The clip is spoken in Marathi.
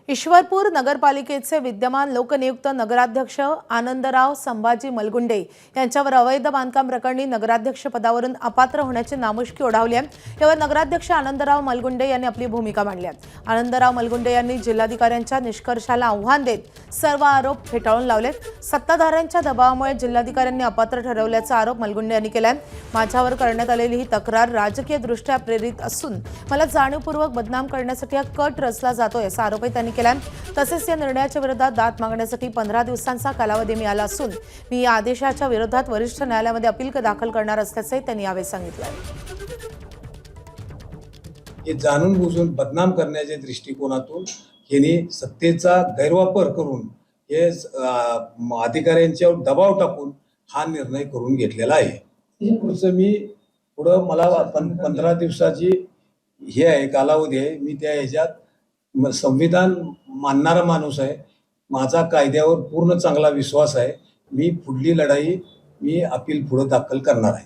ईश्वरपूर नगरपालिकेचे विद्यमान लोकनियुक्त नगराध्यक्ष आनंदराव संभाजी मलगुंडे यांच्यावर अवैध बांधकाम प्रकरणी नगराध्यक्ष पदावरून अपात्र होण्याची नामुष्की ओढावली आहे। यावर नगराध्यक्ष आनंदराव मलगुंडे यांनी आपली भूमिका मांडली आहे। आनंदराव मलगुंडे यांनी जिल्हाधिकाऱ्यांच्या निष्कर्षाला आव्हान देत सर्व आरोप फेटाळून लावलेत। सत्ताधाऱ्यांच्या दबावामुळे जिल्हाधिकाऱ्यांनी अपात्र ठरवल्याचा आरोप मलगुंडे यांनी केलाय। माझ्यावर करण्यात आलेली ही तक्रार राजकीयदृष्ट्या प्रेरित असून मला जाणीवपूर्वक बदनाम करण्यासाठी हा कट रचला जातोय असा आरोपही त्यांनी केला। तसेच या निर्णयाच्या विरोधात दाद मागण्यासाठी 15 दिवसांचा कालावधी मिळाला असून मी या आदेशाच्या विरोधात वरिष्ठ न्यायालयामध्ये अपील दाखल करणार असल्याचे त्यांनी यावेळी सांगितले। हे जाणून बुजून बदनाम करण्याच्या दृष्टिकोनातून यांनी सत्तेचा गैरवापर करून हे अधिकाऱ्यांच्यावर दबाव टाकून हा निर्णय करून घेतलेला आहे। पुढचं मी पुढं मला 15 दिवसाची हे आहे कालावधी आहे। मी त्या ह्याच्यात संविधान मानणारा माणूस आहे। माझा कायद्यावर पूर्ण चांगला विश्वास आहे। मी पुढली लढाई अपील पुढे दाखल करणार आहे।